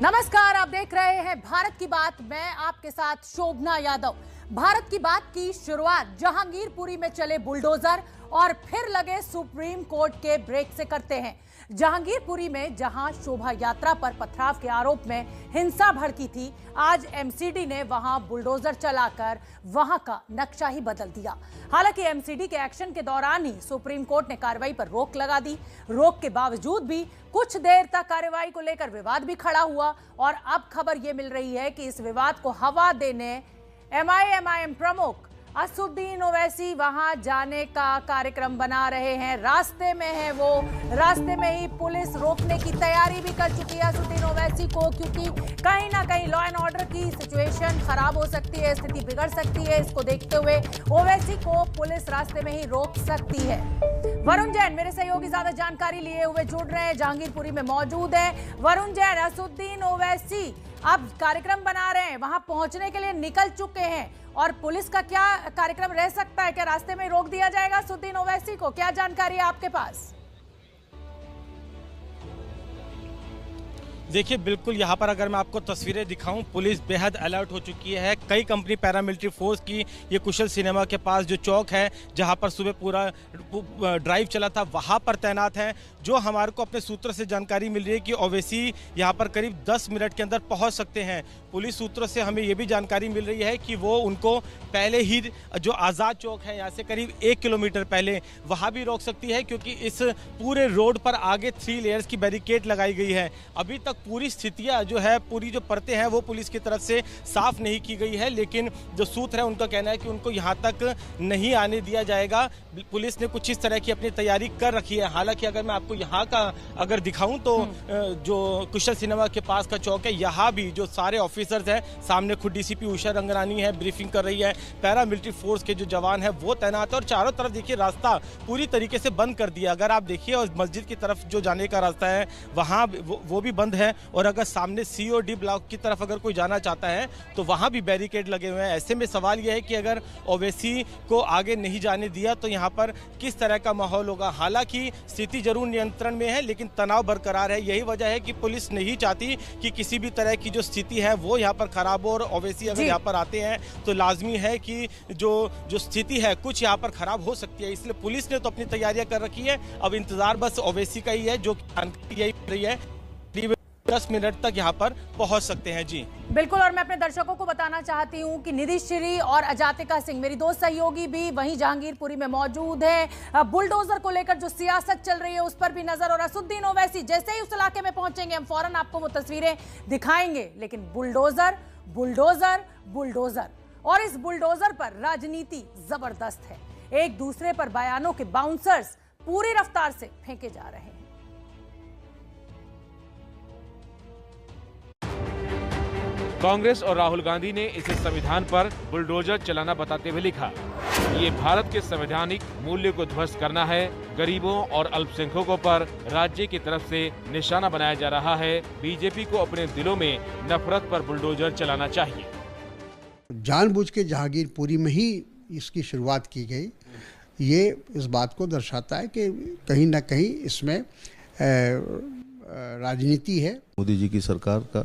नमस्कार, आप देख रहे हैं भारत की बात। मैं आपके साथ शोभना यादव। भारत की बात की शुरुआत जहांगीरपुरी में चले बुलडोजर और फिर लगे सुप्रीम कोर्ट के ब्रेक से करते हैं। जहांगीरपुरी में जहां शोभा यात्रा पर पथराव के आरोप में हिंसा भड़की थी, आज एमसीडी ने वहां बुलडोजर चलाकर वहां का नक्शा ही बदल दिया। हालांकि एमसीडी के एक्शन के दौरान ही सुप्रीम कोर्ट ने कार्रवाई पर रोक लगा दी। रोक के बावजूद भी कुछ देर तक कार्रवाई को लेकर विवाद भी खड़ा हुआ और अब खबर यह मिल रही है कि इस विवाद को हवा देने एमआईएम प्रमुख असदुद्दीन ओवैसी वहां जाने का कार्यक्रम बना रहे हैं। रास्ते में है वो, रास्ते में ही पुलिस रोकने की तैयारी भी कर चुकी है असदुद्दीन ओवैसी को, क्योंकि कहीं ना कहीं लॉ एंड ऑर्डर की सिचुएशन खराब हो सकती है, स्थिति बिगड़ सकती है। इसको देखते हुए ओवैसी को पुलिस रास्ते में ही रोक सकती है। वरुण जैन मेरे सहयोगी ज्यादा जानकारी लिए हुए जुड़ रहे हैं, जहांगीरपुरी में मौजूद है। वरुण जैन, असदुद्दीन ओवैसी अब कार्यक्रम बना रहे हैं, वहां पहुंचने के लिए निकल चुके हैं और पुलिस का क्या कार्यक्रम रह सकता है? क्या रास्ते में रोक दिया जाएगा असदुद्दीन ओवैसी को? क्या जानकारी है आपके पास? देखिए, बिल्कुल यहाँ पर अगर मैं आपको तस्वीरें दिखाऊं, पुलिस बेहद अलर्ट हो चुकी है। कई कंपनी पैरामिलिट्री फोर्स की ये कुशल सिनेमा के पास जो चौक है, जहाँ पर सुबह पूरा ड्राइव चला था, वहाँ पर तैनात हैं। जो हमारे को अपने सूत्रों से जानकारी मिल रही है कि ओवैसी यहाँ पर करीब 10 मिनट के अंदर पहुँच सकते हैं। पुलिस सूत्रों से हमें ये भी जानकारी मिल रही है कि वो उनको पहले ही जो आज़ाद चौक है यहाँ से करीब 1 किलोमीटर पहले वहाँ भी रोक सकती है, क्योंकि इस पूरे रोड पर आगे 3 लेयर्स की बैरिकेड लगाई गई है। अभी तक पूरी स्थितियां जो है, पूरी जो परतें हैं वो पुलिस की तरफ से साफ नहीं की गई है, लेकिन जो सूत्र है उनका कहना है कि उनको यहां तक नहीं आने दिया जाएगा। पुलिस ने कुछ इस तरह की अपनी तैयारी कर रखी है। हालांकि अगर मैं आपको यहां का अगर दिखाऊं तो जो कुशल सिनेमा के पास का चौक है, यहाँ भी जो सारे ऑफिसर्स हैं, सामने खुद डीसीपी उषा रंगरानी है, ब्रीफिंग कर रही है। पैरामिलिट्री फोर्स के जो जवान है वो तैनात है और चारों तरफ देखिए रास्ता पूरी तरीके से बंद कर दिया। अगर आप देखिए, और मस्जिद की तरफ जो जाने का रास्ता है वहाँ वो भी बंद है, और अगर सामने सीओडी ब्लॉक की तरफ अगर कोई जाना चाहता है तो वहां भी बैरिकेड लगे हुए हैं। ऐसे में सवाल यह है कि अगर ओवैसी को आगे नहीं जाने दिया तो यहां पर किस तरह का माहौल होगा। हालांकि स्थिति जरूर नियंत्रण में है, लेकिन तनाव बरकरार है। यही वजह है कि पुलिस नहीं चाहती कि किसी भी तरह की जो स्थिति है वो यहाँ पर खराब हो, और ओवैसी अगर यहाँ पर आते हैं तो लाजमी है कि जो स्थिति है कुछ यहाँ पर खराब हो सकती है। इसलिए पुलिस ने तो अपनी तैयारियां कर रखी है। अब इंतजार बस ओवैसी का ही है, जो यही रही है 10 मिनट तक यहाँ पर पहुंच सकते हैं। जी बिल्कुल, और मैं अपने दर्शकों को बताना चाहती हूं कि निधि श्री और अजातिका सिंह, मेरी दो सहयोगी, भी वहीं जहांगीरपुरी में मौजूद है। बुलडोजर को लेकर जो सियासत चल रही है उस पर भी नजर, और असदुद्दीन ओवैसी जैसे ही उस इलाके में पहुंचेंगे हम फौरन आपको वो तस्वीरें दिखाएंगे। लेकिन बुलडोजर बुलडोजर बुलडोजर, और इस बुलडोजर पर राजनीति जबरदस्त है। एक दूसरे पर बयानों के बाउंसर्स पूरी रफ्तार से फेंके जा रहे हैं। कांग्रेस और राहुल गांधी ने इसे संविधान पर बुलडोजर चलाना बताते हुए लिखा, ये भारत के संवैधानिक मूल्य को ध्वस्त करना है। गरीबों और अल्पसंख्यकों पर राज्य की तरफ से निशाना बनाया जा रहा है। बीजेपी को अपने दिलों में नफरत पर बुलडोजर चलाना चाहिए। जानबूझ के जहांगीरपुरी में ही इसकी शुरुआत की गई। ये इस बात को दर्शाता है कि कहीं ना कहीं इसमें राजनीति है। मोदी जी की सरकार का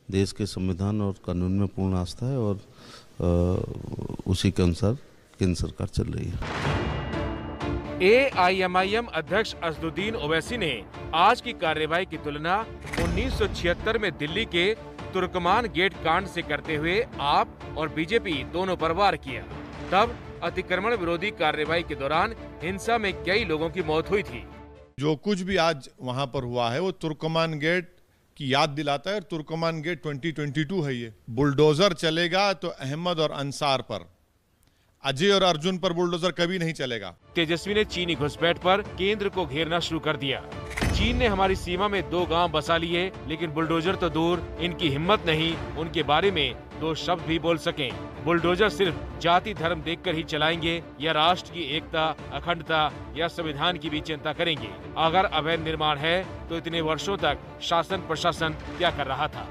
देश के संविधान और कानून में पूर्ण आस्था है, और उसी के अनुसार केंद्र सरकार चल रही है। एआईएमआईएम अध्यक्ष असदुद्दीन ओवैसी ने आज की कार्रवाई की तुलना 1976 में दिल्ली के तुर्कमान गेट कांड से करते हुए आप और बीजेपी दोनों पर वार किया। तब अतिक्रमण विरोधी कार्रवाई के दौरान हिंसा में कई लोगों की मौत हुई थी। जो कुछ भी आज वहां पर हुआ है वो तुर्कमान गेट की याद दिलाता है। तुर्कमान गेट 2022 है। ये बुलडोजर चलेगा तो अहमद और अंसार पर, अजय और अर्जुन पर बुलडोजर कभी नहीं चलेगा। तेजस्वी ने चीनी घुसपैठ पर केंद्र को घेरना शुरू कर दिया। चीन ने हमारी सीमा में 2 गांव बसा लिए, लेकिन बुलडोजर तो दूर, इनकी हिम्मत नहीं उनके बारे में 2 शब्द भी बोल सकें। बुलडोजर सिर्फ जाति धर्म देखकर ही चलाएंगे या राष्ट्र की एकता, अखंडता या संविधान की भी चिंता करेंगे? अगर अवैध निर्माण है तो इतने वर्षों तक शासन प्रशासन क्या कर रहा था?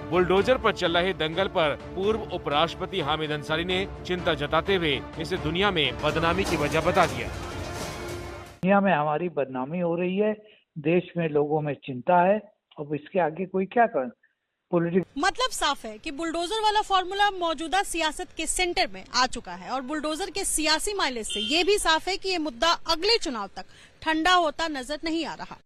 बुलडोजर पर चल रहे दंगल पर पूर्व उपराष्ट्रपति हामिद अंसारी ने चिंता जताते हुए इसे दुनिया में बदनामी की वजह बता दिया। दुनिया में हमारी बदनामी हो रही है, देश में लोगों में चिंता है, अब इसके आगे कोई क्या कर पॉलिटिक्स। मतलब साफ है कि बुलडोजर वाला फॉर्मूला मौजूदा सियासत के सेंटर में आ चुका है और बुलडोजर के सियासी माइलेज से ये भी साफ है कि ये मुद्दा अगले चुनाव तक ठंडा होता नजर नहीं आ रहा।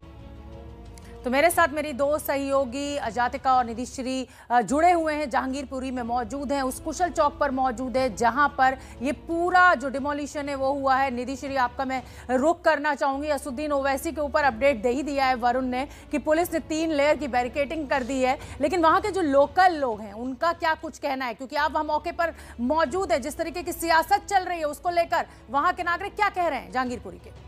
तो मेरे साथ मेरी दो सहयोगी अजातिका और निधिश्री जुड़े हुए हैं, जहांगीरपुरी में मौजूद हैं, उस कुशल चौक पर मौजूद है जहां पर ये पूरा जो डिमोलिशन है वो हुआ है। निधिश्री, आपका मैं रुख करना चाहूंगी। असदुद्दीन ओवैसी के ऊपर अपडेट दे ही दिया है वरुण ने कि पुलिस ने 3 लेयर की बैरिकेडिंग कर दी है, लेकिन वहां के जो लोकल लोग हैं उनका क्या कुछ कहना है, क्योंकि आप वहां मौके पर मौजूद है। जिस तरीके की सियासत चल रही है उसको लेकर वहां के नागरिक क्या कह रहे हैं जहांगीरपुरी के?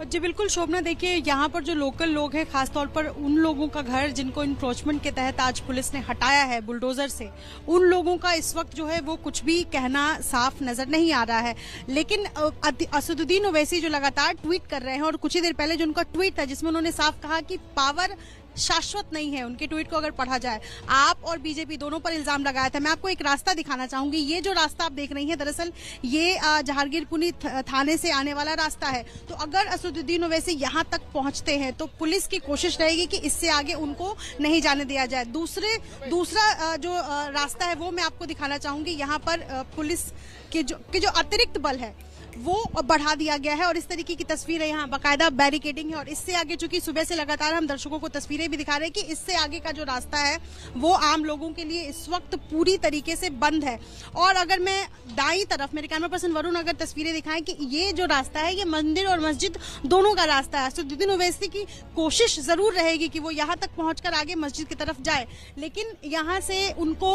जी बिल्कुल शोभना, देखिए यहाँ पर जो लोकल लोग हैं, खासतौर पर उन लोगों का घर जिनको इंक्रोचमेंट के तहत आज पुलिस ने हटाया है बुलडोजर से, उन लोगों का इस वक्त जो है वो कुछ भी कहना साफ नजर नहीं आ रहा है। लेकिन असदुद्दीन ओवैसी जो लगातार ट्वीट कर रहे हैं और कुछ ही देर पहले जो उनका ट्वीट था जिसमें उन्होंने साफ कहा कि पावर शाश्वत नहीं है, उनके ट्वीट को अगर पढ़ा जाए, आप और बीजेपी दोनों पर इल्जाम लगाया था। मैं आपको एक रास्ता दिखाना चाहूंगी। ये जो रास्ता आप देख रही हैं, दरअसल ये जहांगीरपुरी थाने से आने वाला रास्ता है। तो अगर असदुद्दीन ओवैसी यहाँ तक पहुंचते हैं तो पुलिस की कोशिश रहेगी कि इससे आगे उनको नहीं जाने दिया जाए। दूसरा जो रास्ता है वो मैं आपको दिखाना चाहूंगी। यहाँ पर पुलिस के जो अतिरिक्त बल है वो बढ़ा दिया गया है और इस तरीके की तस्वीरें यहाँ बाकायदा बैरिकेडिंग है। और इससे आगे, चूंकि सुबह से लगातार हम दर्शकों को तस्वीरें भी दिखा रहे हैं कि इससे आगे का जो रास्ता है वो आम लोगों के लिए इस वक्त पूरी तरीके से बंद है। और अगर मैं दाईं तरफ, मेरे कैमरा पर्सन वरुण अगर तस्वीरें दिखाएं कि ये जो रास्ता है ये मंदिर और मस्जिद दोनों का रास्ता है। असदुद्दीन ओवैसी की कोशिश जरूर रहेगी कि वो यहाँ तक पहुंचकर आगे मस्जिद की तरफ जाए, लेकिन यहाँ से उनको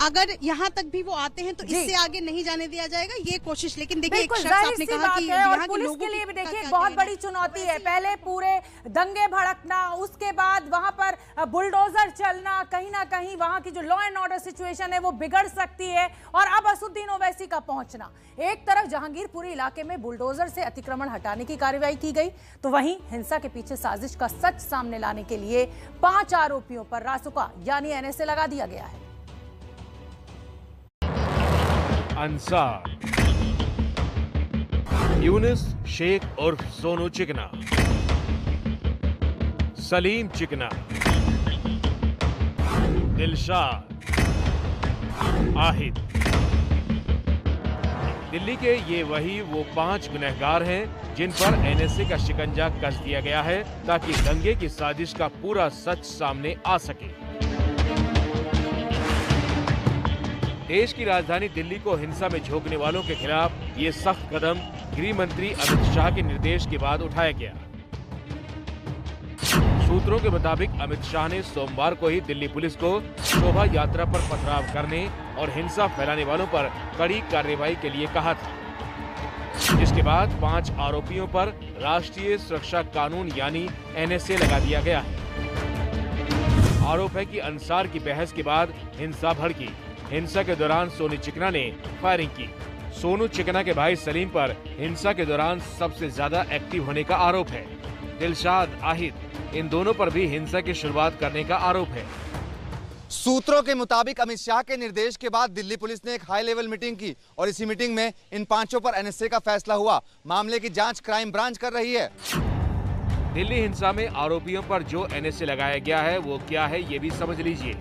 अगर यहाँ तक भी वो आते हैं तो इससे आगे नहीं जाने दिया जाएगा, ये कोशिश। लेकिन देखिए, एक शख्स आपने कहा कि यहाँ पुलिस के लिए भी देखिए बहुत बड़ी चुनौती है। पहले पूरे दंगे भड़कना, उसके बाद वहां पर बुलडोजर चलना, कहीं ना कहीं वहां की जो लॉ एंड ऑर्डर सिचुएशन है वो बिगड़ सकती है। और अब असदुद्दीन ओवैसी का पहुंचना, एक तरफ जहांगीरपुरी इलाके में बुलडोजर से अतिक्रमण हटाने की कार्रवाई की गई, तो वहीं हिंसा के पीछे साजिश का सच सामने लाने के लिए 5 आरोपियों पर रासुका यानी एनएसए लगा दिया गया है। अंसार, यूनिस शेख उर्फ सोनू चिकना, सलीम चिकना, दिलशाद, आहिद। दिल्ली के ये वो 5 गुनहगार हैं जिन पर एनएसए का शिकंजा कस दिया गया है ताकि दंगे की साजिश का पूरा सच सामने आ सके। देश की राजधानी दिल्ली को हिंसा में झोंकने वालों के खिलाफ ये सख्त कदम गृह मंत्री अमित शाह के निर्देश के बाद उठाया गया। सूत्रों के मुताबिक अमित शाह ने सोमवार को ही दिल्ली पुलिस को शोभा यात्रा पर पथराव करने और हिंसा फैलाने वालों पर कड़ी कार्रवाई के लिए कहा था, जिसके बाद 5 आरोपियों पर राष्ट्रीय सुरक्षा कानून यानी एनएसए लगा दिया गया है। आरोप है कि अंसार की बहस के बाद हिंसा भड़की। हिंसा के दौरान सोनू चिकना ने फायरिंग की। सोनू चिकना के भाई सलीम पर हिंसा के दौरान सबसे ज्यादा एक्टिव होने का आरोप है। दिलशाद, आहिद, इन दोनों पर भी हिंसा की शुरुआत करने का आरोप है। सूत्रों के मुताबिक अमित शाह के निर्देश के बाद दिल्ली पुलिस ने एक हाई लेवल मीटिंग की और इसी मीटिंग में इन 5 पर एनएसए का फैसला हुआ। मामले की जांच क्राइम ब्रांच कर रही है। दिल्ली हिंसा में आरोपियों पर जो एनएसए लगाया गया है वो क्या है ये भी समझ लीजिए।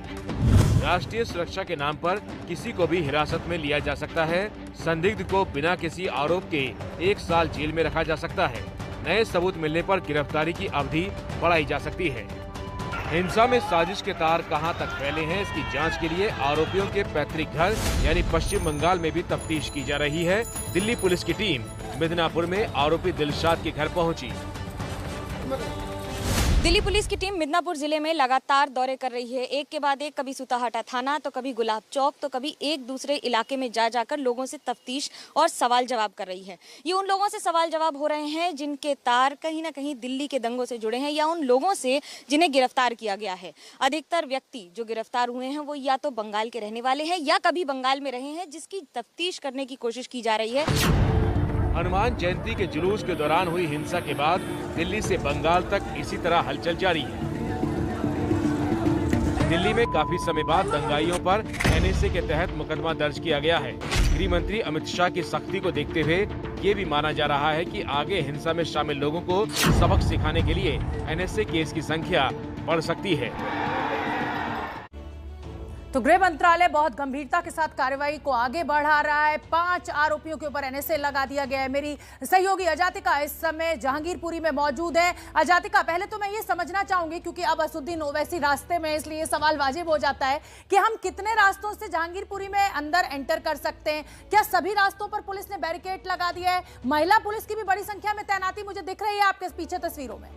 राष्ट्रीय सुरक्षा के नाम पर किसी को भी हिरासत में लिया जा सकता है। संदिग्ध को बिना किसी आरोप के 1 साल जेल में रखा जा सकता है। नए सबूत मिलने पर गिरफ्तारी की अवधि बढ़ाई जा सकती है। हिंसा में साजिश के तार कहां तक फैले हैं इसकी जांच के लिए आरोपियों के पैतृक घर यानी पश्चिम बंगाल में भी तफ्तीश की जा रही है। दिल्ली पुलिस की टीम मिदनापुर में आरोपी दिलशाद के घर पहुंची। दिल्ली पुलिस की टीम मिदनापुर जिले में लगातार दौरे कर रही है। एक के बाद एक, कभी सूताहाटा थाना तो कभी गुलाब चौक तो कभी एक दूसरे इलाके में जा जाकर लोगों से तफ्तीश और सवाल जवाब कर रही है। ये उन लोगों से सवाल जवाब हो रहे हैं जिनके तार कहीं ना कहीं दिल्ली के दंगों से जुड़े हैं या उन लोगों से जिन्हें गिरफ्तार किया गया है। अधिकतर व्यक्ति जो गिरफ्तार हुए हैं वो या तो बंगाल के रहने वाले हैं या कभी बंगाल में रहे हैं, जिसकी तफ्तीश करने की कोशिश की जा रही है। हनुमान जयंती के जुलूस के दौरान हुई हिंसा के बाद दिल्ली से बंगाल तक इसी तरह हलचल जारी है। दिल्ली में काफी समय बाद दंगाइयों पर एनएसए के तहत मुकदमा दर्ज किया गया है। गृह मंत्री अमित शाह की सख्ती को देखते हुए ये भी माना जा रहा है कि आगे हिंसा में शामिल लोगों को सबक सिखाने के लिए एनएसए केस की संख्या बढ़ सकती है। तो गृह मंत्रालय बहुत गंभीरता के साथ कार्रवाई को आगे बढ़ा रहा है। 5 आरोपियों के ऊपर एनएसए लगा दिया गया है। मेरी सहयोगी अजातिका इस समय जहांगीरपुरी में मौजूद है। अजातिका, पहले तो मैं ये समझना चाहूंगी, क्योंकि अब असुद्दीन ओवैसी रास्ते में, इसलिए सवाल वाजिब हो जाता है कि हम कितने रास्तों से जहांगीरपुरी में अंदर एंटर कर सकते हैं? क्या सभी रास्तों पर पुलिस ने बैरिकेड लगा दिया है? महिला पुलिस की भी बड़ी संख्या में तैनाती मुझे दिख रही है आपके पीछे तस्वीरों में।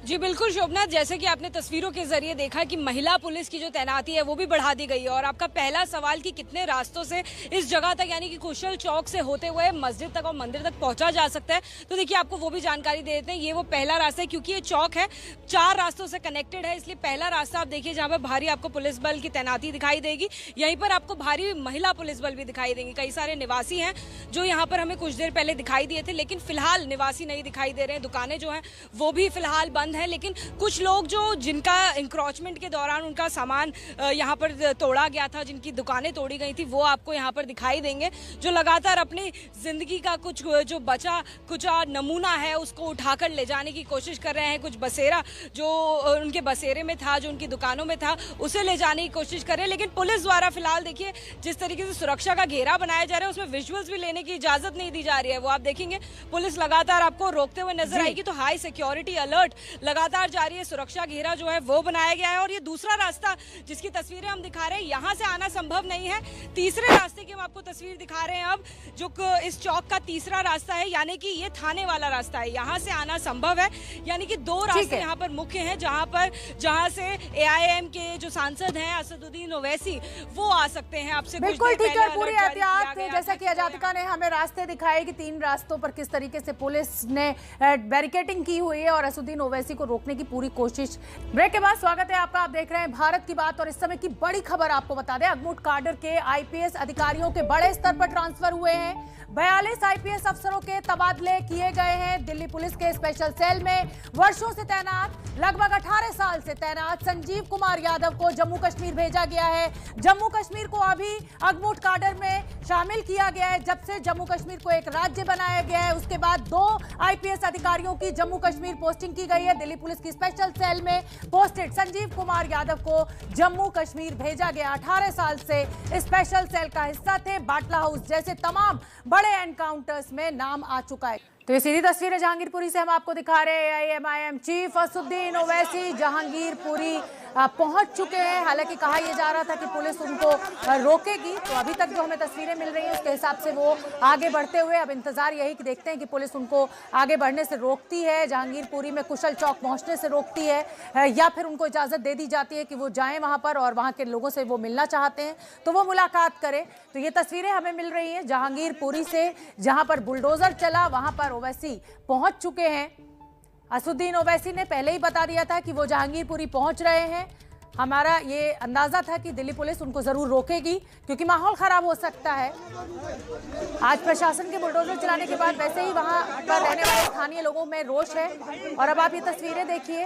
जी बिल्कुल शोभना, जैसे कि आपने तस्वीरों के जरिए देखा कि महिला पुलिस की जो तैनाती है वो भी बढ़ा दी गई है। और आपका पहला सवाल कि कितने रास्तों से इस जगह तक यानी कि कुशल चौक से होते हुए मस्जिद तक और मंदिर तक पहुंचा जा सकता है, तो देखिए आपको वो भी जानकारी दे देते हैं। ये वो पहला रास्ता है, क्योंकि ये चौक है 4 रास्तों से कनेक्टेड है, इसलिए पहला रास्ता आप देखिए जहाँ पर भारी आपको पुलिस बल की तैनाती दिखाई देगी। यहीं पर आपको भारी महिला पुलिस बल भी दिखाई देंगे। कई सारे निवासी हैं जो यहाँ पर हमें कुछ देर पहले दिखाई दिए थे, लेकिन फिलहाल निवासी नहीं दिखाई दे रहे हैं। दुकानें जो हैं वो भी फिलहाल बंद है, लेकिन कुछ लोग जो जिनका इंक्रोचमेंट के दौरान उनका सामान यहाँ पर तोड़ा गया था, जिनकी दुकानें तोड़ी गई थी, वो आपको यहाँ पर दिखाई देंगे, जो लगातार अपनी जिंदगी का कुछ जो बचा कुछ नमूना है उसको उठाकर ले जाने की कोशिश कर रहे हैं। कुछ बसेरा जो उनके बसेरे में था, जो उनकी दुकानों में था, उसे ले जाने की कोशिश कर रहे हैं। लेकिन पुलिस द्वारा फिलहाल देखिए जिस तरीके से सुरक्षा का घेरा बनाया जा रहा है, उसमें विजुअल्स भी लेने की इजाजत नहीं दी जा रही है। वो आप देखेंगे पुलिस लगातार आपको रोकते हुए नजर आएगी। तो हाई सिक्योरिटी अलर्ट लगातार जारी है, सुरक्षा घेरा जो है वो बनाया गया है। और ये दूसरा रास्ता जिसकी तस्वीरें हम दिखा रहे हैं, यहाँ से आना संभव नहीं है। तीसरे रास्ते की हम आपको तस्वीर दिखा रहे हैं अब, जो इस चौक का तीसरा रास्ता है, यानी कि ये थाने वाला रास्ता है, यहाँ से आना संभव है। यानी कि 2 रास्ते यहाँ पर मुख्य हैं, जहाँ से एआईएम के जो सांसद हैं असदुद्दीन ओवैसी वो आ सकते हैं। आपसे बिल्कुल ठीक है, पूरी एहतियात जैसा कि अजातिका ने हमें रास्ते दिखाए कि 3 रास्तों पर किस तरीके से पुलिस ने बैरिकेडिंग की हुई है और असदुद्दीन ओवैसी को रोकने की पूरी कोशिश। ब्रेक के बाद स्वागत है आपका, आप देख रहे हैं भारत की बात। और इस समय की बड़ी खबर आपको बता दें, अगमूट काडर के आईपीएस अधिकारियों के बड़े स्तर पर ट्रांसफर हुए हैं। 42 आईपीएस अफसरों के तबादले किए गए हैं। दिल्ली पुलिस के स्पेशल सेल में वर्षों से तैनात, लगभग 18 साल से तैनात संजीव कुमार यादव को जम्मू कश्मीर भेजा गया है। जम्मू कश्मीर को अभी अगमूट काडर में शामिल किया गया है। जब से जम्मू कश्मीर को एक राज्य बनाया गया है, उसके बाद 2 आईपीएस अधिकारियों की जम्मू कश्मीर पोस्टिंग की गई है। दिल्ली पुलिस की स्पेशल सेल में पोस्टेड संजीव कुमार यादव को जम्मू कश्मीर भेजा गया। 18 साल से स्पेशल सेल का हिस्सा थे। बाटला हाउस जैसे तमाम बड़े एनकाउंटर्स में नाम आ चुका है। तो ये सीधी तस्वीरें जहांगीरपुरी से हम आपको दिखा रहे हैं। एआईएमआईएम चीफ असदुद्दीन ओवैसी जहांगीरपुरी पहुंच चुके हैं। हालांकि कहा यह जा रहा था कि पुलिस उनको रोकेगी, तो अभी तक जो हमें तस्वीरें मिल रही हैं उसके हिसाब से वो आगे बढ़ते हुए, अब इंतजार यही कि देखते हैं कि पुलिस उनको आगे बढ़ने से रोकती है, जहांगीरपुरी में कुशल चौक पहुंचने से रोकती है, या फिर उनको इजाजत दे दी जाती है कि वो जाएं वहां पर और वहां के लोगों से वो मिलना चाहते हैं तो वो मुलाकात करें। तो ये तस्वीरें हमें मिल रही हैं जहांगीरपुरी से, जहां पर बुलडोजर चला वहां पर ओवैसी पहुंच चुके हैं। असदुद्दीन ओवैसी ने पहले ही बता दिया था कि वो जहांगीरपुरी पहुंच रहे हैं। हमारा ये अंदाजा था कि दिल्ली पुलिस उनको जरूर रोकेगी क्योंकि माहौल खराब हो सकता है। आज प्रशासन के बुलडोजर चलाने के बाद वैसे ही वहां पर रहने वाले स्थानीय लोगों में रोष है। और अब आप ये तस्वीरें देखिए,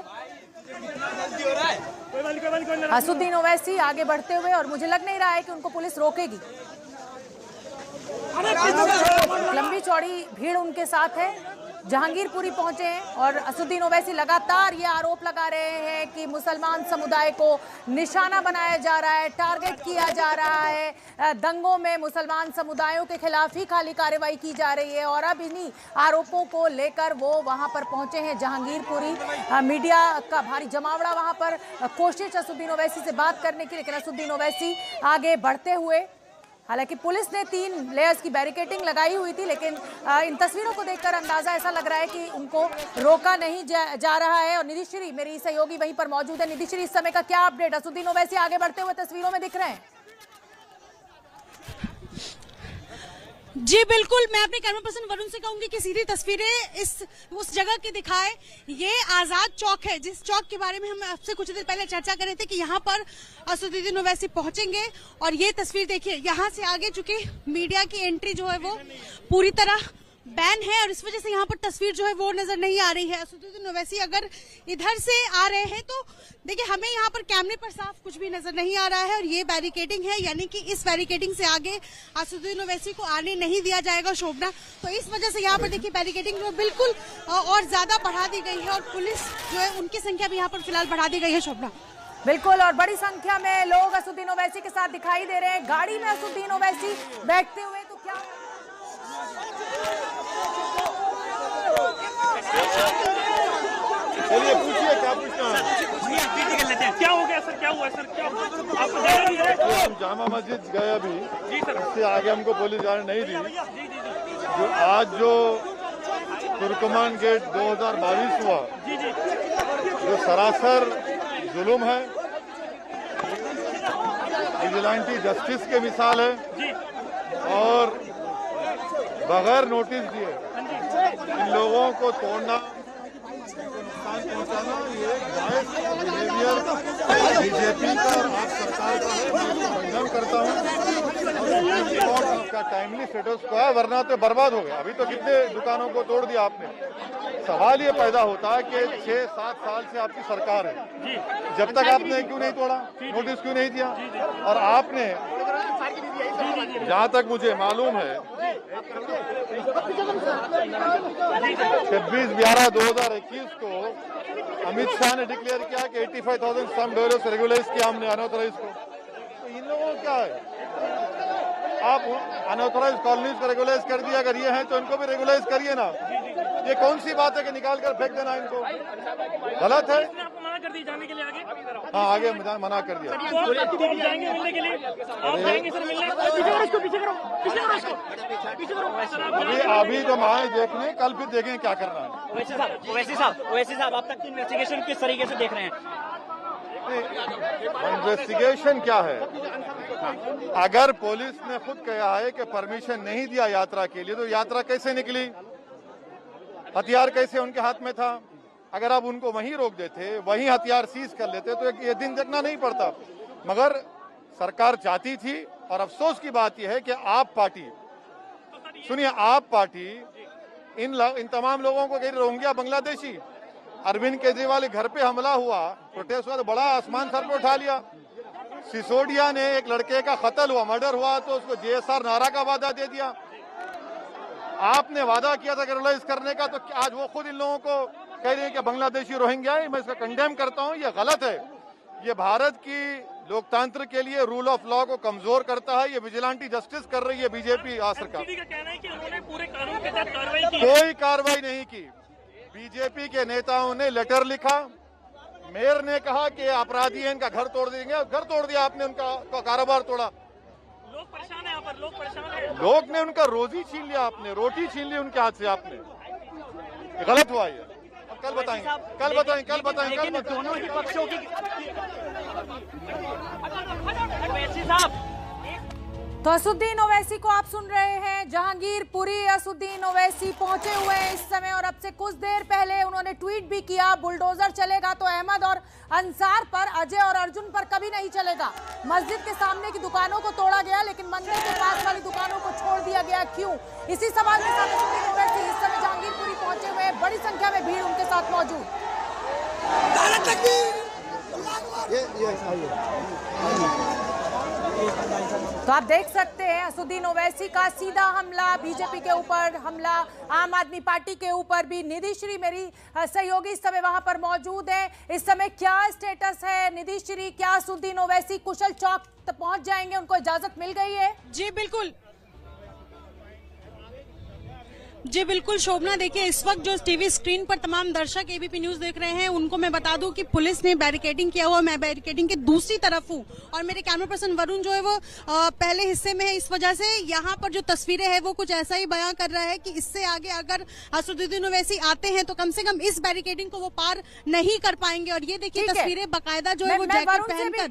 असदुद्दीन ओवैसी आगे बढ़ते हुए, और मुझे लग नहीं रहा है कि उनको पुलिस रोकेगी। लंबी चौड़ी भीड़ उनके साथ है। जहांगीरपुरी पहुंचे हैं और असदुद्दीन ओवैसी लगातार ये आरोप लगा रहे हैं कि मुसलमान समुदाय को निशाना बनाया जा रहा है, टारगेट किया जा रहा है, दंगों में मुसलमान समुदायों के खिलाफ ही खाली कार्रवाई की जा रही है। और अब इन्हीं आरोपों को लेकर वो वहां पर पहुंचे हैं जहांगीरपुरी। मीडिया का भारी जमावड़ा वहां पर, कोशिश असदुद्दीन ओवैसी से बात करने की, लेकिन असदुद्दीन ओवैसी आगे बढ़ते हुए, हालांकि पुलिस ने 3 लेयर्स की बैरिकेडिंग लगाई हुई थी, लेकिन इन तस्वीरों को देखकर अंदाजा ऐसा लग रहा है कि उनको रोका नहीं जा रहा है। और निधिश्री मेरी सहयोगी वहीं पर मौजूद है। निधिश्री, इस समय का क्या अपडेट? असदुद्दीन ओवैसी आगे बढ़ते हुए तस्वीरों में दिख रहे हैं। जी बिल्कुल, मैं अपने कैमरा पर्सन वरुण से कहूंगी कि सीधी तस्वीरें उस जगह की दिखाएं। ये आजाद चौक है, जिस चौक के बारे में हम आपसे कुछ देर पहले चर्चा कर रहे थे कि यहाँ पर असदुद्दीन ओवैसी पहुंचेंगे। और ये तस्वीर देखिए, यहाँ से आगे चूंकि मीडिया की एंट्री जो है वो पूरी तरह बैन है और इस वजह से यहाँ पर तस्वीर जो है वो नजर नहीं आ रही है। असदुद्दीन ओवैसी अगर इधर से आ रहे हैं तो देखिए हमें यहाँ पर कैमरे पर साफ कुछ भी नजर नहीं आ रहा है और ये बैरिकेडिंग है, यानी कि इस बैरिकेडिंग से आगे असदुद्दीन ओवैसी को आने नहीं दिया जाएगा शोभना। तो इस वजह से यहाँ पर देखिए बैरिकेडिंग जो बिल्कुल और ज्यादा बढ़ा दी गई है और पुलिस जो है उनकी संख्या भी यहाँ पर फिलहाल बढ़ा दी गई है शोभना। बिल्कुल, और बड़ी संख्या में लोग असदुद्दीन ओवैसी के साथ दिखाई दे रहे हैं। गाड़ी में असदुद्दीन ओवैसी बैठते हुए, तो क्या चलिए पूछिए क्या पूछना है। क्या हो गया सर, क्या हुआ सर, क्या हुआ? हम जामा मस्जिद गए अभी, इससे आगे हमको पुलिस जाने नहीं दी। जो आज जो तुर्कमान गेट 2022 हुआ, जो सरासर जुल्म है, विजिलेंटी जस्टिस के मिसाल है और बगैर नोटिस दिए इन लोगों को तोड़ना, नुकसान पहुंचाना, ये बिहेवियर बीजेपी का और आप सरकार का है। मैं इसको कंडेम करता हूँ और इसका टाइमली स्टेटस को है, वरना तो बर्बाद हो गया। अभी तो कितने दुकानों को तोड़ दिया आपने। सवाल ये पैदा होता है कि 6-7 साल से आपकी सरकार है, जब तक आपने क्यों नहीं तोड़ा, नोटिस क्यों नहीं दिया? और आपने, जहाँ तक मुझे मालूम है, 26/11/2021 को अमित शाह ने डिक्लेयर किया कि 85,000 सम डॉलर्स रेगुलाइज किया हमने अनऑथराइज को। तो इन लोगों को क्या है, आप अनऑथराइज कॉलोनीज को रेगुलाइज कर दिया, अगर ये है तो इनको भी रेगुलाइज करिए ना। ये कौन सी बात है कि निकाल कर फेंक देना इनको, गलत है। आपको मना कर दी जाने के लिए आगे? हाँ, आगे मना कर दिया। जाएंगे मिलने के लिए, आप जाएंगे सर मिलने? पीछे करो। अभी तो माए देखने, कल फिर देखेंगे क्या करना है। ओवैसी साहब अब तक इन्वेस्टिगेशन किस तरीके से देख रहे हैं? इन्वेस्टिगेशन क्या है? अगर पुलिस ने खुद कहा है कि परमिशन नहीं दिया यात्रा के लिए, तो यात्रा कैसे निकली, हथियार कैसे उनके हाथ में था? अगर आप उनको वहीं रोक देते, वहीं हथियार सीज कर लेते, तो ये दिन देखना नहीं पड़ता। मगर सरकार चाहती थी, और अफसोस की बात यह है कि आप पार्टी, सुनिए, आप पार्टी इन तमाम लोगों को कह रोहिंग्या बांग्लादेशी, अरविंद केजरीवाल के घर पे हमला हुआ, प्रोटेस्ट हुआ, तो बड़ा आसमान सर पे उठा लिया। सिसोदिया ने एक लड़के का कत्ल हुआ, मर्डर हुआ, तो उसको JSR नारा का वादा दे दिया। आपने वादा किया था रेगुलाइज करने का, तो आज वो खुद इन लोगों को कह रहे हैं कि बांग्लादेशी रोहिंग्या है। मैं इसका कंडेम करता हूं, ये गलत है। ये भारत की लोकतंत्र के लिए रूल ऑफ लॉ को कमजोर करता है। ये विजिलेंटी जस्टिस कर रही है बीजेपी सरकार। कोई कार्रवाई नहीं की। बीजेपी के नेताओं ने लेटर लिखा, मेयर ने कहा कि अपराधी हैं, इनका घर तोड़ देंगे, घर तोड़ दिया आपने, उनका कारोबार तोड़ा। लोग परेशान हैं यहाँ पर, लोग परेशान हैं। लोग ने उनका रोजी छीन लिया, आपने रोटी छीन ली उनके हाथ से, आपने। गलत हुआ ये। कल बताएंगे, कल बताएंगे, कल बताएंगे, कल बताएंगे। दोनों ही पक्षों की ओवैसी साहब, तो असदुद्दीन ओवैसी को आप सुन रहे हैं। जहांगीरपुरी असदुद्दीन ओवैसी पहुंचे हुए हैं इस समय, और अब से कुछ देर पहले उन्होंने ट्वीट भी किया, बुलडोजर चलेगा तो अहमद और अंसार पर, अजय और अर्जुन पर कभी नहीं चलेगा। मस्जिद के सामने की दुकानों को तोड़ा गया, लेकिन मंदिर के पास वाली दुकानों को छोड़ दिया गया, क्यों? इसी सवाल के साथ असदुद्दीन ओवैसी इस समय जहांगीरपुरी पहुंचे हुए हैं। बड़ी संख्या में भीड़ उनके साथ मौजूद। तो आप देख सकते हैं असदुद्दीन ओवैसी का सीधा हमला, बीजेपी के ऊपर हमला, आम आदमी पार्टी के ऊपर भी। निधि श्री मेरी सहयोगी इस समय वहां पर मौजूद है। इस समय क्या स्टेटस है निधि श्री, क्या असदुद्दीन ओवैसी कुशल चौक तक पहुंच जाएंगे, उनको इजाजत मिल गई है? जी बिल्कुल, जी बिल्कुल शोभना, देखिए इस वक्त जो टीवी स्क्रीन पर तमाम दर्शक एबीपी न्यूज देख रहे हैं, उनको मैं बता दूं कि पुलिस ने बैरिकेडिंग किया हुआ, मैं बैरिकेडिंग के दूसरी तरफ हूं और मेरे कैमरा पर्सन वरुण जो है वो पहले हिस्से में है। इस वजह से यहाँ पर जो तस्वीरें हैं वो कुछ ऐसा ही बयां कर रहा है कि इससे आगे अगर असदुद्दीन ओवैसी आते हैं तो कम से कम इस बैरिकेडिंग को वो पार नहीं कर पाएंगे। और ये देखिए तस्वीरें बाकायदा जो है वो जैकेट पहनकर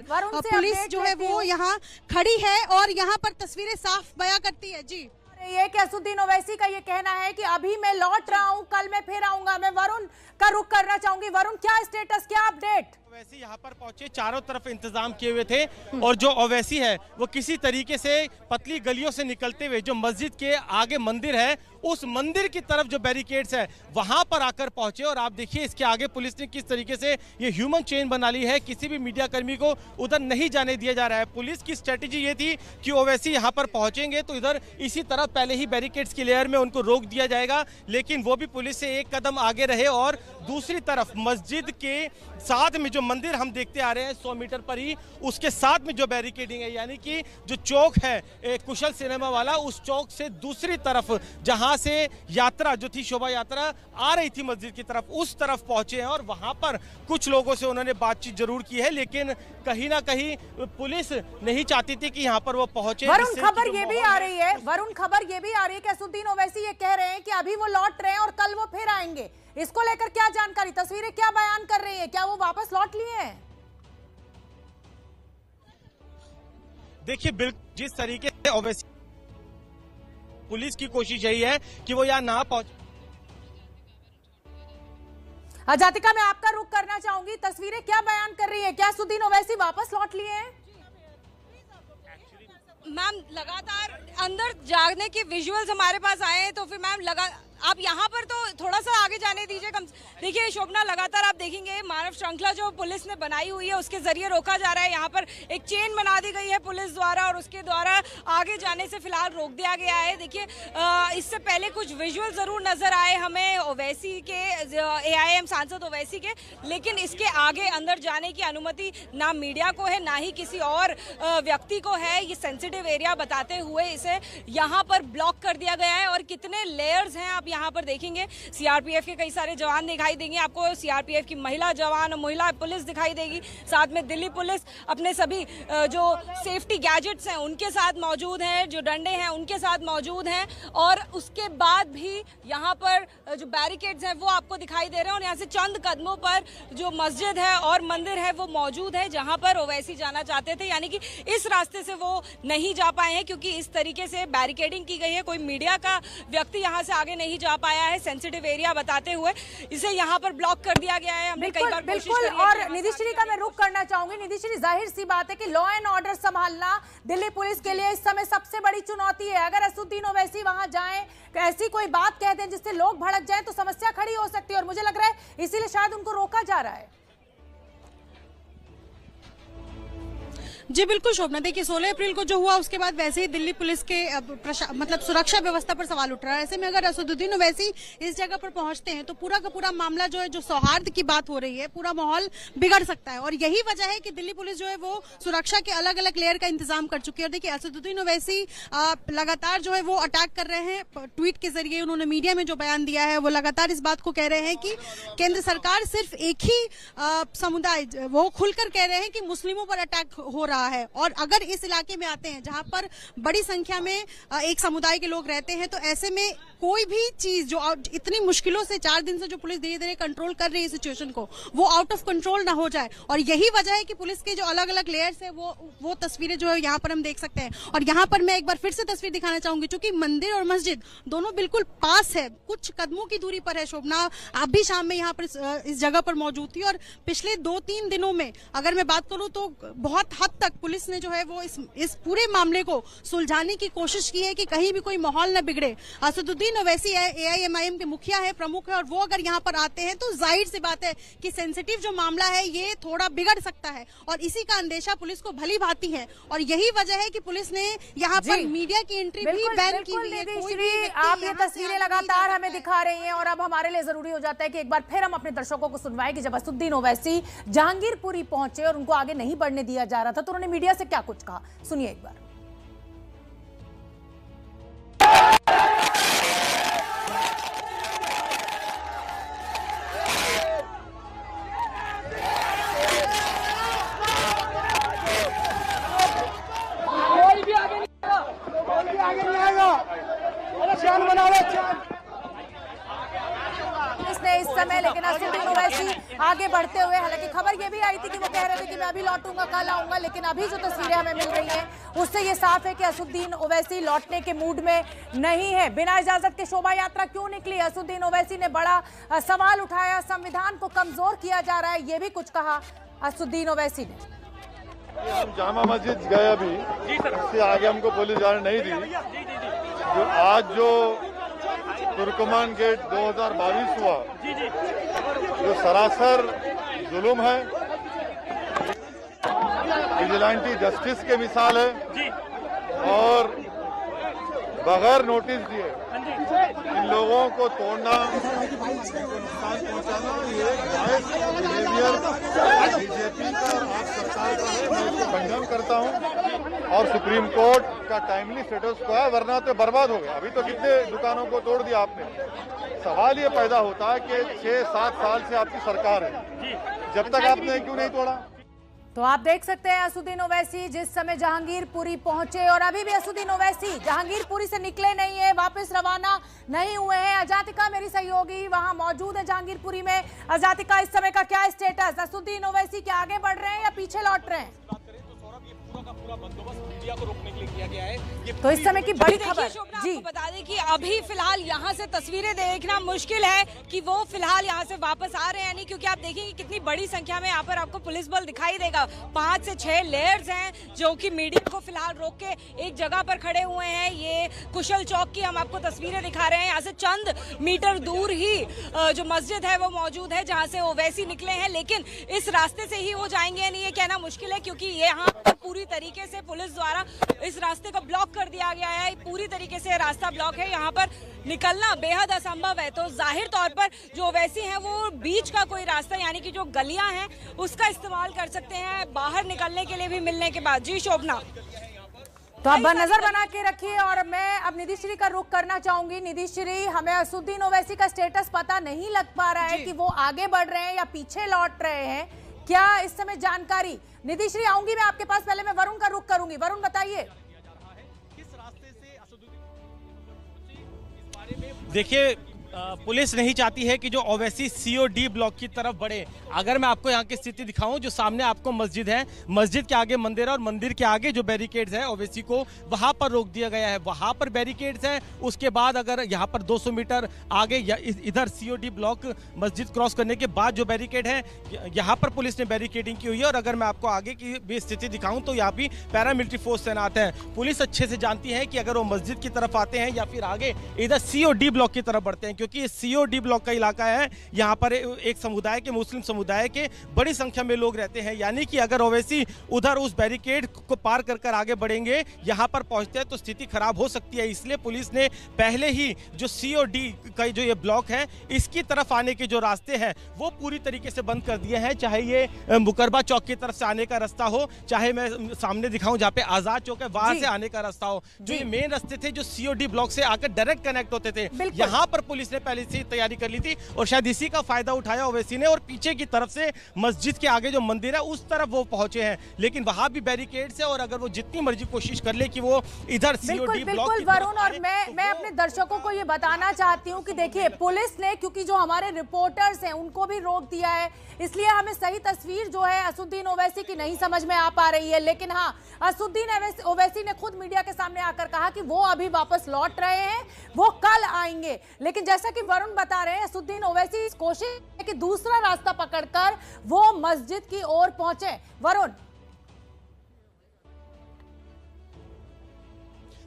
पुलिस जो है वो यहाँ खड़ी है और यहाँ पर तस्वीरें साफ बयां करती है। जी ये कि असदुद्दीन ओवैसी का ये कहना है कि अभी मैं लौट रहा हूं, कल मैं फिर आऊंगा। मैं वरुण का रुख करना चाहूंगी। वरुण, क्या स्टेटस, क्या अपडेट? ओवैसी यहाँ पर पहुंचे, चारों तरफ इंतजाम किए हुए थे और जो ओवैसी है वो किसी तरीके से पतली गलियों से निकलते हुए जो मस्जिद के आगे मंदिर है उस मंदिर की तरफ जो बैरिकेड्स है वहां पर आकर पहुंचे। और आप देखिए इसके आगे पुलिस ने किस तरीके से ये ह्यूमन चेन बना ली है, किसी भी मीडिया कर्मी को उधर नहीं जाने दिया जा रहा है। पुलिस की स्ट्रेटेजी ये थी कि ओवैसी यहाँ पर पहुंचेंगे तो इधर इसी तरफ पहले ही बैरिकेड्स की लेयर में उनको रोक दिया जाएगा, लेकिन वो भी पुलिस से एक कदम आगे रहे और दूसरी तरफ मस्जिद के साथ में जो मंदिर हम देखते आ रहे हैं 100 मीटर पर ही, उसके साथ में जो बैरिकेडिंग है, यानी कि जो चौक है कुशल सिनेमा वाला, उस चौक से दूसरी तरफ जहां से यात्रा जो थी, शोभा यात्रा आ रही थी मस्जिद की तरफ, उस तरफ पहुंचे हैं और वहां पर कुछ लोगों से उन्होंने बातचीत जरूर की है, लेकिन कहीं ना कहीं पुलिस नहीं चाहती थी कि यहां पर वो पहुंचे। वरुण, खबर ये भी आ रही है, वरुण, खबर ये भी आ रही है कि असदुद्दीन ओवैसी ये कह रहे हैं कि अभी वो लौट रहे हैं और कल वो फिर आएंगे। इसको लेकर क्या जानकारी, तस्वीरें क्या बयान कर रही है, क्या वो वापस लौट लिए हैं? देखिए बिल्कुल जिस तरीके से ओवैसी, पुलिस की कोशिश यही है कि वो यहाँ ना पहुंचे। जातिका, मैं आपका रुख करना चाहूंगी, तस्वीरें क्या बयान कर रही है, क्या असदुद्दीन ओवैसी वापस लौट लिए हैं? मैम लगातार अंदर जाने के विजुअल्स हमारे पास आए हैं, तो फिर मैम आप यहाँ पर तो थोड़ा सा आगे जाने दीजिए। देखिए शोभना, लगातार आप देखेंगे मानव श्रृंखला जो पुलिस ने बनाई हुई है उसके जरिए रोका जा रहा है। यहाँ पर एक चेन बना दी गई है पुलिस द्वारा और उसके द्वारा आगे जाने से फिलहाल रोक दिया गया है। देखिए इससे पहले कुछ विजुअल जरूर नजर आए हमें ओवैसी के, AIM सांसद ओवैसी के, लेकिन इसके आगे अंदर जाने की अनुमति ना मीडिया को है ना ही किसी और व्यक्ति को है। ये सेंसिटिव एरिया बताते हुए इसे यहाँ पर ब्लॉक कर दिया गया है। और कितने लेयर्स हैं आप यहाँ पर देखेंगे, CRPF के कई सारे जवान दिखाई देंगे आपको, CRPF की महिला जवान, महिला पुलिस दिखाई देगी, साथ में दिल्ली पुलिस अपने सभी जो सेफ्टी गैजेट्स हैं उनके साथ मौजूद हैं, जो डंडे हैं उनके साथ मौजूद हैं। और उसके बाद भी यहाँ पर जो बैरिकेड्स हैं वो आपको दिखाई दे रहे हैं और यहाँ से चंद कदमों पर जो मस्जिद है और मंदिर है वो मौजूद है जहाँ पर ओवैसी जाना चाहते थे, यानी कि इस रास्ते से वो नहीं जा पाए हैं क्योंकि इस तरीके से बैरिकेडिंग की गई है। कोई मीडिया का व्यक्ति यहाँ से आगे नहीं जा पाया है, सेंसिटिव एरिया बताते हुए इसे यहाँ पर ब्लॉक कर दिया गया है। हमने कई बार कोशिश करी है। और निधिश्री का मैं रुख करना चाहूंगी। निधिश्री, जाहिर सी बात है कि लॉ एंड ऑर्डर संभालना दिल्ली पुलिस के लिए इस समय सबसे बड़ी चुनौती है। अगर असदुद्दीन ओवैसी वहां जाएं, ऐसी कोई बात कह दें जिससे लोग भड़क जाएं तो समस्या खड़ी हो सकती है और मुझे लग रहा है इसीलिए शायद उनको रोका जा रहा है। जी बिल्कुल शोभना, देखिए 16 अप्रैल को जो हुआ उसके बाद वैसे ही दिल्ली पुलिस के मतलब सुरक्षा व्यवस्था पर सवाल उठ रहा है। ऐसे में अगर असदुद्दीन ओवैसी इस जगह पर पहुंचते हैं तो पूरा का पूरा मामला जो है, जो सौहार्द की बात हो रही है, पूरा माहौल बिगड़ सकता है। और यही वजह है कि दिल्ली पुलिस जो है वो सुरक्षा के अलग अलग लेयर का इंतजाम कर चुकी है। और देखिए असदुद्दीन ओवैसी लगातार जो है वो अटैक कर रहे हैं, ट्वीट के जरिए उन्होंने मीडिया में जो बयान दिया है वो लगातार इस बात को कह रहे हैं कि केंद्र सरकार सिर्फ एक ही समुदाय, वो खुलकर कह रहे हैं कि मुस्लिमों पर अटैक हो रहा है। और अगर इस इलाके में आते हैं जहां पर बड़ी संख्या में एक समुदाय के लोग रहते हैं तो ऐसे में कोई भी चीज जो इतनी मुश्किलों से 4 दिन से जो पुलिस धीरे धीरे कंट्रोल कर रही है सिचुएशन को, वो आउट ऑफ कंट्रोल ना हो जाए। और यही वजह है कि पुलिस के जो अलग अलग लेयर्स है वो तस्वीरें जो है यहाँ पर हम देख सकते हैं। और यहाँ पर मैं एक बार फिर से तस्वीर दिखाना चाहूंगी, क्योंकि मंदिर और मस्जिद दोनों बिल्कुल पास है, कुछ कदमों की दूरी पर है। शोभना, आप भी शाम में यहाँ पर इस जगह पर मौजूद थी और पिछले 2-3 दिनों में अगर मैं बात करूं तो बहुत हद तक पुलिस ने जो है वो इस पूरे मामले को सुलझाने की कोशिश की है कि कहीं भी कोई माहौल न बिगड़े। असदुद्दीन ओवैसी AIMIM के मुखिया है, प्रमुख है, और वो अगर यहाँ पर आते हैं तो जाहिर सी बात है कि सेंसिटिव जो मामला है ये थोड़ा बिगड़ सकता है। और इसी का अंदेशा पुलिस को भली भांति है और यही वजह है कि पुलिस ने यहाँ पर मीडिया की एंट्री भी बैन की हुई है। आप ये तस्वीरें लगातार हमें दिखा रही हैं और अब हमारे लिए जरूरी हो जाता है कि एक बार फिर हम अपने दर्शकों को सुनवाएं कि जब असदुद्दीन ओवैसी जहांगीरपुरी पहुंचे और उनको आगे नहीं बढ़ने दिया जा रहा था तो उन्होंने मीडिया से क्या कुछ कहा, सुनिए एक बार। इस समय लेकिन असदुद्दीन ओवैसी आगे बढ़ते हुए, हालांकि खबर ये भी आई थी कि वो कह रहे थे कि मैं अभी लौटूंगा, कल आऊंगा, लेकिन अभी जो तस्वीरें हमें मिल रही हैं उससे ये साफ है कि असदुद्दीन ओवैसी लौटने के मूड में नहीं है। बिना इजाजत के शोभा यात्रा क्यों निकली? असदुद्दीन ओवैसी ने बड़ा सवाल उठाया, संविधान को कमजोर किया जा रहा है, ये भी कुछ कहा। असुद्दीन ओवैसी ने। हम जामा मस्जिद गए अभी, इससे आगे हमको पुलिस जाने नहीं दी। जो आज जो तुर्कमान गेट 2022 हुआ, जो सरासर जुल्म है, विजिलेंटी जस्टिस के मिसाल है और बगैर नोटिस दिए इन लोगों को तोड़ना, नुकसान पहुंचाना, ये जायज बिहेवियर बीजेपी का आप सरकार का है। मैं इसको कंडेम करता हूं और सुप्रीम कोर्ट का टाइमली स्टेटस को है, वरना तो बर्बाद हो गया। अभी तो कितने दुकानों को तोड़ दिया आपने। सवाल ये पैदा होता है कि 6-7 साल से आपकी सरकार है, जब तक आपने क्यों नहीं तोड़ा? तो आप देख सकते हैं असुद्दीन ओवैसी जिस समय जहांगीरपुरी पहुंचे, और अभी भी असुद्दीन ओवैसी जहांगीरपुरी से निकले नहीं है, वापस रवाना नहीं हुए हैं। अजातिका मेरी सहयोगी वहां मौजूद है जहांगीरपुरी में। अजातिका, इस समय का क्या स्टेटस? असुद्दीन ओवैसी क्या आगे बढ़ रहे हैं या पीछे लौट रहे हैं? को रोकने के लिए किया गया है। तो इस समय की बड़ी खबर जी, आपको बता दें कि अभी फिलहाल यहाँ से तस्वीरें देखना मुश्किल है कि वो फिलहाल यहाँ से वापस आ रहे हैं नहीं, क्योंकि आप देखेंगे कितनी बड़ी संख्या में यहाँ पर आपको पुलिस बल दिखाई देगा। 5 से 6 लेयर्स हैं जो कि मीडिया को फिलहाल रोक के एक जगह पर खड़े हुए हैं। ये कुशल चौक की हम आपको तस्वीरें दिखा रहे हैं। यहाँ से चंद मीटर दूर ही जो मस्जिद है वो मौजूद है जहाँ से ओवैसी निकले हैं, लेकिन इस रास्ते से ही वो जाएंगे नहीं, ये कहना मुश्किल है, क्योंकि यहाँ पर पूरी तरीके से पुलिस द्वारा इस रास्ते को ब्लॉक कर दिया गया है। पूरी तरीके से रास्ता ब्लॉक है, यहाँ पर निकलना बेहद असंभव है। तो जाहिर तौर पर जो ओवैसी हैं वो बीच का कोई रास्ता, यानी कि जो गलियां हैं उसका इस्तेमाल कर सकते हैं बाहर निकलने के लिए भी मिलने के बाद। जी शोभना, तो अब नजर बना के रखिए। और मैं अब निधिश्री का रुख करना चाहूंगी। निधिश्री, हमें असुद्दीन ओवैसी का स्टेटस पता नहीं लग पा रहा है कि वो आगे बढ़ रहे हैं या पीछे लौट रहे हैं, क्या इस समय जानकारी? निधिश्री, आऊंगी मैं आपके पास, पहले मैं वरुण का रुख करूंगी। वरुण बताइए। देखिए, पुलिस नहीं चाहती है कि जो ओवैसी सीओडी ब्लॉक की तरफ बढ़े। अगर मैं आपको यहाँ की स्थिति दिखाऊं, जो सामने आपको मस्जिद है, मस्जिद के आगे मंदिर है और मंदिर के आगे जो बैरिकेड्स है ओवैसी को वहां पर रोक दिया गया है, वहां पर बैरिकेड्स है। उसके बाद अगर यहाँ पर 200 मीटर आगे इधर सीओडी ब्लॉक मस्जिद क्रॉस करने के बाद जो बैरिकेड है, यहाँ पर पुलिस ने बैरिकेडिंग की हुई है। और अगर मैं आपको आगे की भी स्थिति दिखाऊं तो यहाँ भी पैरामिलिट्री फोर्स तैनात है। पुलिस अच्छे से जानती है कि अगर वो मस्जिद की तरफ आते हैं या फिर आगे इधर सीओडी ब्लॉक की तरफ बढ़ते हैं, क्योंकि ये सीओडी ब्लॉक का इलाका है, यहाँ पर एक समुदाय के, मुस्लिम समुदाय के बड़ी संख्या में लोग रहते हैं। यानी कि अगर ओवैसी उधर उस बैरिकेड को पार कर आगे बढ़ेंगे, यहाँ पर पहुंचते हैं तो स्थिति खराब हो सकती है। इसलिए पुलिस ने पहले ही जो सीओडी का जो ये ब्लॉक है, इसकी तरफ आने के जो रास्ते हैं वो पूरी तरीके से बंद कर दिए हैं। चाहे ये मुकरबा चौक की तरफ से आने का रास्ता हो, चाहे मैं सामने दिखाऊं जहाँ पे आजाद चौक है वहां से आने का रास्ता हो, जो ये मेन रास्ते थे जो सीओडी ब्लॉक से आकर डायरेक्ट कनेक्ट होते थे, यहाँ पर पुलिस ने पहले से तैयारी कर ली थी और शायद इसी का फायदा उठाया ओवैसी ने। और पीछे की तरफ से मस्जिद के आगे जो मंदिर है उस तरफ वो पहुंचे हैं, लेकिन वहां भी बैरिकेड्स है। और अगर वो जितनी मर्जी कोशिश कर ले कि वो इधर सीओडी ब्लॉक की वरुण, और मैं अपने दर्शकों को ये बताना चाहती हूँ कि देखिए, पुलिस ने, क्योंकि जो हमारे रिपोर्टर्स हैं उनको भी रोक दिया है, इसलिए हमें सही तस्वीर जो है असुद्दीन ओवैसी की नहीं समझ में आ पा रही है। लेकिन हाँ, असुद्दीन ओवैसी ने खुद मीडिया के सामने आकर कहा कि वो अभी वापस लौट रहे हैं, वो कल आएंगे। लेकिन जैसा कि वरुण बता रहे हैं, असुद्दीन ओवैसी इस कोशिश है कि दूसरा रास्ता पकड़कर वो मस्जिद की ओर पहुंचे। वरुण।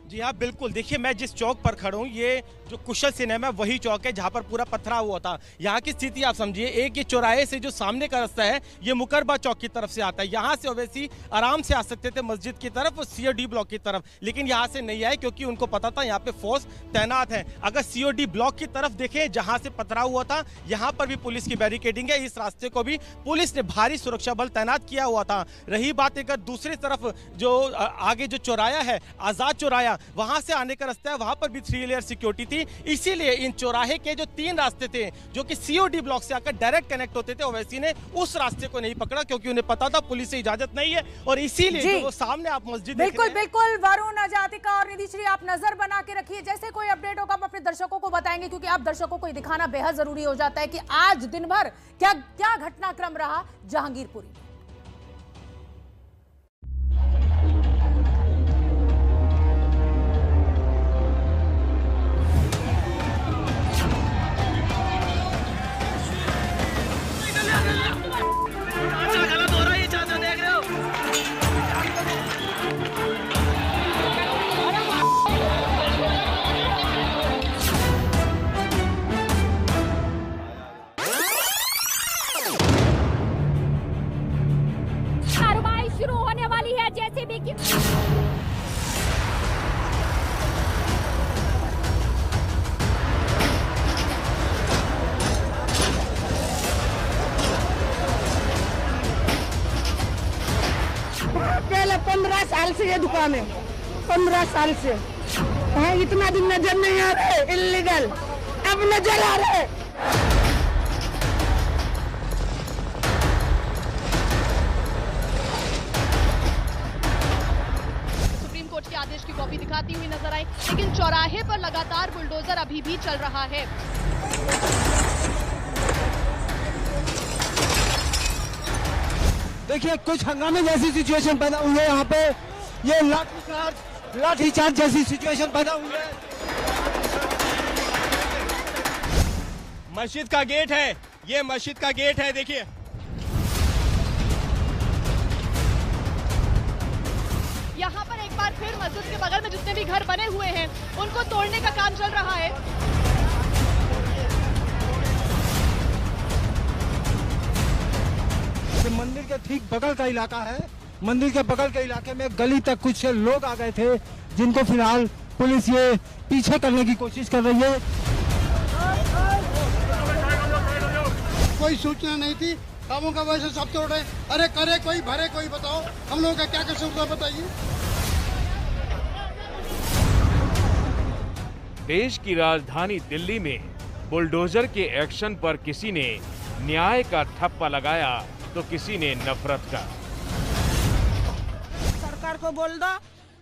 जी हाँ, बिल्कुल। देखिए, मैं जिस चौक पर खड़ा हूँ, ये जो कुशल सिनेमा वही चौक है जहाँ पर पूरा पथराव हुआ था। यहाँ की स्थिति आप समझिए, एक ये चौराहे से जो सामने का रास्ता है ये मुकरबा चौक की तरफ से आता है। यहाँ से ओवैसी आराम से आ सकते थे मस्जिद की तरफ और सीओडी ब्लॉक की तरफ, लेकिन यहाँ से नहीं आए क्योंकि उनको पता था यहाँ पे फोर्स तैनात है। अगर सीओडी ब्लॉक की तरफ देखें, जहाँ से पथराव हुआ था, यहाँ पर भी पुलिस की बैरिकेडिंग है। इस रास्ते को भी पुलिस ने भारी सुरक्षा बल तैनात किया हुआ था। रही बात अगर दूसरी तरफ जो आगे जो चौराया है, आजाद चौराया, वहां से आने का रास्ता है, वहां पर भी 3 लेयर सिक्योरिटी थी। इसीलिए इन चौराहे के जो 3 रास्ते थे जो कि सीओडी ब्लॉक से आकर डायरेक्ट कनेक्ट होते थे, ओवैसी ने उस रास्ते को नहीं पकड़ा क्योंकि उन्हें पता था पुलिस से इजाजत नहीं है। और इसीलिए जो सामने आप मस्जिद बिल्कुल बिल्कुल वरुण, अजातिका और निधिश्री, आप नजर बना के रखिए। जैसे कोई अपडेट होगा हम अपने दर्शकों को बताएंगे, क्योंकि आप दर्शकों को दिखाना बेहद जरूरी हो जाता है कि आज दिन भर क्या क्या घटनाक्रम रहा जहांगीरपुरी। दौरा रही है जेसीबी की। पहले 15 साल से ये दुकान है, 15 साल से इतना दिन नजर नहीं आ रहे इल्लीगल, अब नजर आ रहे। सुप्रीम कोर्ट के आदेश की कॉपी दिखाती हुई नजर आई, लेकिन चौराहे पर लगातार बुलडोजर अभी भी चल रहा है। देखिए कुछ हंगामे जैसी सिचुएशन पैदा हुई है यहाँ पे, ये लाठीचार्ज जैसी सिचुएशन पैदा हुई है। मस्जिद का गेट है, ये मस्जिद का गेट है, देखिए। यहाँ पर एक बार फिर मस्जिद के बगल में जितने भी घर बने हुए हैं उनको तोड़ने का काम चल रहा है। ये मंदिर के ठीक बगल का इलाका है, मंदिर के बगल के इलाके में गली तक कुछ लोग आ गए थे, जिनको फिलहाल पुलिस ये पीछे करने की कोशिश कर रही है। कोई सूचना नहीं थी, कामों का वैसे सब तोड़ रहे। अरे करे कोई, भरे कोई, बताओ हम लोगों का क्या कसूर था, बताइए। देश की राजधानी दिल्ली में बुलडोजर के एक्शन पर किसी ने न्याय का ठप्पा लगाया तो किसी ने नफरत का। सरकार को बोल दो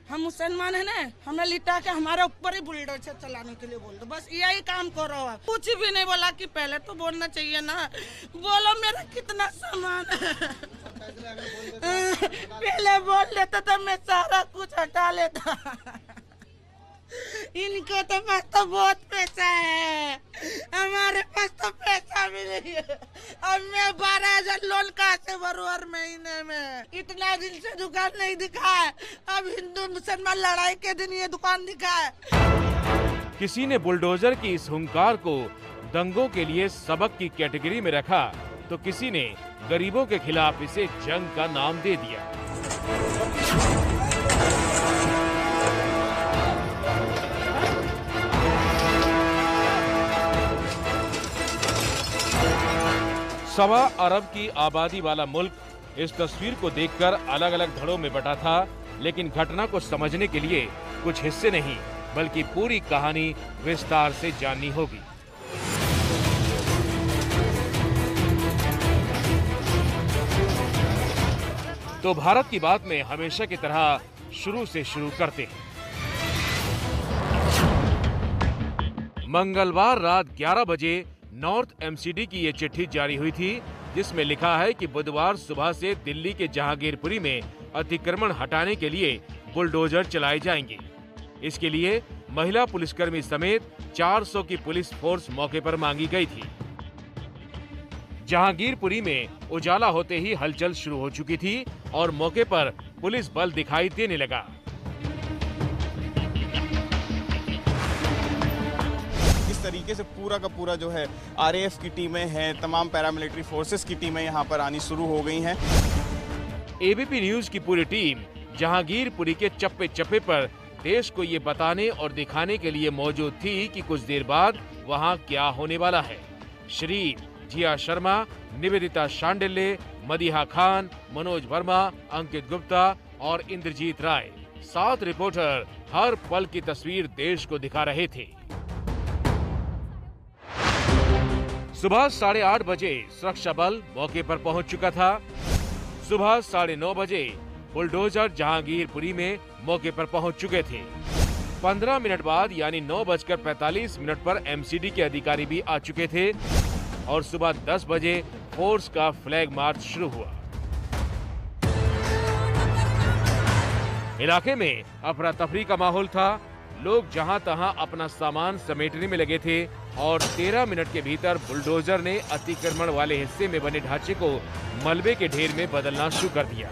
हम मुसलमान है ना, हमें लिटा के हमारे ऊपर ही बुलडोजर चलाने के लिए बोल दो, बस यही काम करो। कुछ भी नहीं बोला कि पहले तो बोलना चाहिए ना, बोलो मेरा कितना सामान पहले बोल लेता तो मैं सारा कुछ हटा लेता। इनके तो पास तो बहुत पैसा है, हमारे पास तो पैसा भी नहीं है। अब मैं 12,000 लोन कहाँ से भरूं हर महीने में? इतना दिन से दुकान नहीं दिखा है, अब हिंदू मुसलमान लड़ाई के दिन ये दुकान दिखा है। किसी ने बुलडोजर की इस हुंकार को दंगों के लिए सबक की कैटेगरी में रखा तो किसी ने गरीबों के खिलाफ इसे जंग का नाम दे दिया। सवा अरब की आबादी वाला मुल्क इस तस्वीर को देखकर अलग अलग धड़ों में बटा था, लेकिन घटना को समझने के लिए कुछ हिस्से नहीं बल्कि पूरी कहानी विस्तार से जाननी होगी। तो भारत की बात में हमेशा की तरह शुरू से शुरू करते हैं। मंगलवार रात 11 बजे नॉर्थ एमसीडी की ये चिट्ठी जारी हुई थी, जिसमें लिखा है कि बुधवार सुबह से दिल्ली के जहांगीरपुरी में अतिक्रमण हटाने के लिए बुलडोजर चलाए जाएंगे। इसके लिए महिला पुलिसकर्मी समेत 400 की पुलिस फोर्स मौके पर मांगी गई थी। जहांगीरपुरी में उजाला होते ही हलचल शुरू हो चुकी थी और मौके पर पुलिस बल दिखाई देने लगा। इस तरीके से पूरा का पूरा जो है आरएएफ की टीमें हैं, तमाम पैरामिलिट्री फोर्सेस की टीमें यहाँ पर आनी शुरू हो गई हैं। एबीपी न्यूज की पूरी टीम जहांगीरपुरी के चप्पे चप्पे पर देश को ये बताने और दिखाने के लिए मौजूद थी कि कुछ देर बाद वहाँ क्या होने वाला है। शरीफ, जिया शर्मा, निवेदिता शांडिल्य, मदीहा खान, मनोज वर्मा, अंकित गुप्ता और इंद्रजीत राय, 7 रिपोर्टर हर पल की तस्वीर देश को दिखा रहे थे। सुबह 8:30 बजे सुरक्षा बल मौके पर पहुंच चुका था। सुबह 9:30 बजे बुलडोजर जहांगीरपुरी में मौके पर पहुंच चुके थे। 15 मिनट बाद यानी 9:45 पर एमसीडी के अधिकारी भी आ चुके थे और सुबह 10 बजे फोर्स का फ्लैग मार्च शुरू हुआ। इलाके में अफरा तफरी का माहौल था। लोग जहां तहां अपना सामान समेटने में लगे थे और 13 मिनट के भीतर बुलडोजर ने अतिक्रमण वाले हिस्से में बने ढांचे को मलबे के ढेर में बदलना शुरू कर दिया।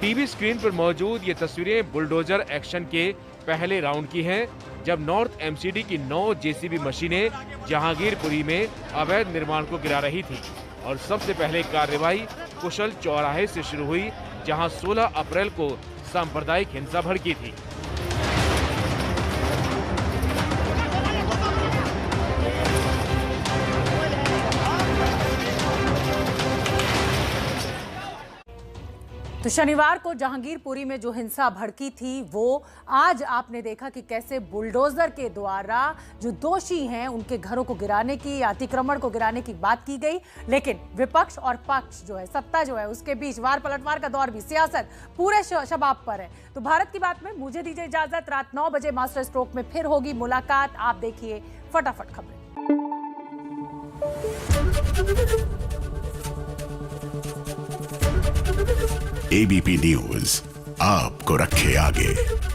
टीवी स्क्रीन पर मौजूद ये तस्वीरें बुलडोजर एक्शन के पहले राउंड की हैं। जब नॉर्थ एमसीडी की 9 जेसीबी मशीनें जहांगीरपुरी में अवैध निर्माण को गिरा रही थी। और सबसे पहले कार्रवाई कुशल चौराहे से शुरू हुई, जहां 16 अप्रैल को सांप्रदायिक हिंसा भड़की थी। तो शनिवार को जहांगीरपुरी में जो हिंसा भड़की थी वो आज आपने देखा कि कैसे बुलडोजर के द्वारा जो दोषी हैं उनके घरों को गिराने की, अतिक्रमण को गिराने की बात की गई। लेकिन विपक्ष और पक्ष जो है, सत्ता जो है, उसके बीच वार पलटवार का दौर भी, सियासत पूरे शबाब पर है। तो भारत की बात में मुझे दीजिए इजाजत। रात 9 बजे मास्टर स्ट्रोक में फिर होगी मुलाकात। आप देखिए फटाफट खबरें। एबीपी न्यूज आपको रखे आगे।